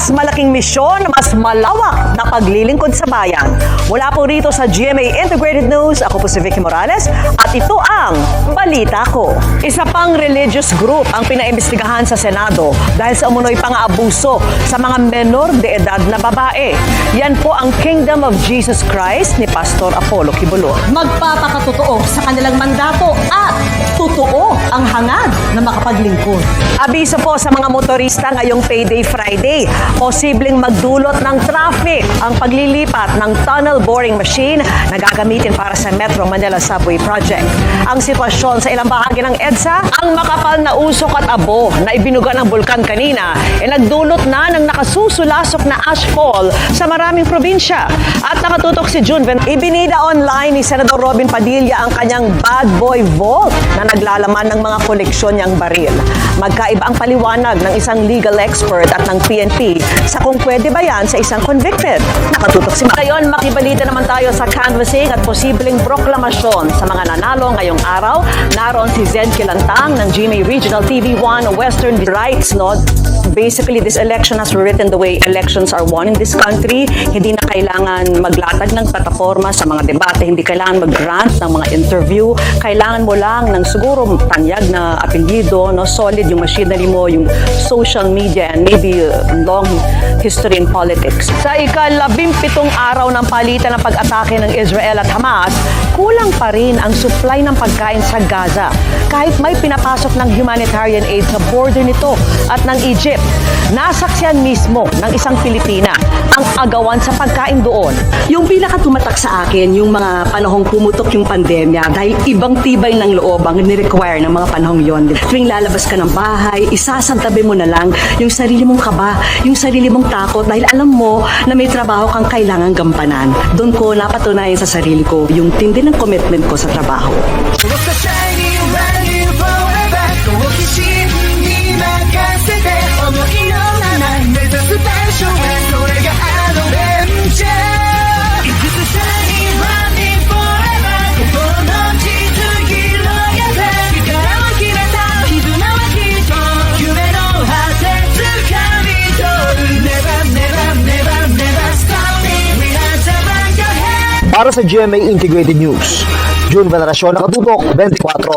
mas malaking misyon, mas malawak na paglilingkod sa bayan. Mula po rito sa GMA Integrated News, ako po si Vicky Morales at ito ang Balita Ko. Isa pang religious group ang pinaimbestigahan sa Senado dahil sa umunoy pang-aabuso sa mga menor de edad na babae. Yan po ang Kingdom of Jesus Christ ni Pastor Apollo Quibulor. Magpapakatotoo sa kanilang mandato at totoo ang hangad na makapaglingkod. Abiso po sa mga motorista ngayong Payday Friday, posibleng magdulot ng traffic ang paglilipat ng tunnel boring machine na gagamitin para sa Metro Manila Subway Project. Ang sitwasyon sa ilang bahagi ng EDSA, ang makapal na usok at abo na ibinuga ng bulkan kanina nagdulot na ng nakasusulasok na ashfall sa maraming probinsya. At nakatutok si June, ibinida online ni Senador Robin Padilla ang kanyang bad boy vault na naglalaman ng mga koleksyon niyang baril. Magkaiba ang paliwanag ng isang legal expert at ng PNP sa kung pwede ba yan sa isang convicted. Nakatutok si Ngayon, makibalita naman tayo sa canvassing at posibleng proklamasyon sa mga nanalo ngayong araw. Naroon si Zed Kilantang ng GMA Regional TV1 Western Rights Node. Basically, this election has rewritten the way elections are won in this country. Hindi na kailangan maglatag ng plataforma sa mga debate, hindi kailangan mag-grant ng mga interview. Kailangan mo lang ng siguro tanyag na apelyido, no, solid yung machinery mo, yung social media, and maybe long history in politics. Sa ika-17 araw ng palitan ng pag-atake ng Israel at Hamas, kulang pa rin ang supply ng pagkain sa Gaza. Kahit may pinapasok ng humanitarian aid sa border nito at ng Egypt, nasaksiyan mismo ng isang Pilipina ang agawan sa pagkain doon. Yung pinakatumatak sa akin, yung mga panahong pumutok yung pandemya dahil ibang tibay ng loob ang ni-require ng mga panahong yon. Tuwing lalabas ka ng bahay, isasantabi mo na lang yung sarili mong kaba, yung sarili mong takot dahil alam mo na may trabaho kang kailangang gampanan. Doon ko napatunayan sa sarili ko yung tindi ng commitment ko sa trabaho. Para sa GMA Integrated News, June Veneracion, nakatutok 24 oras.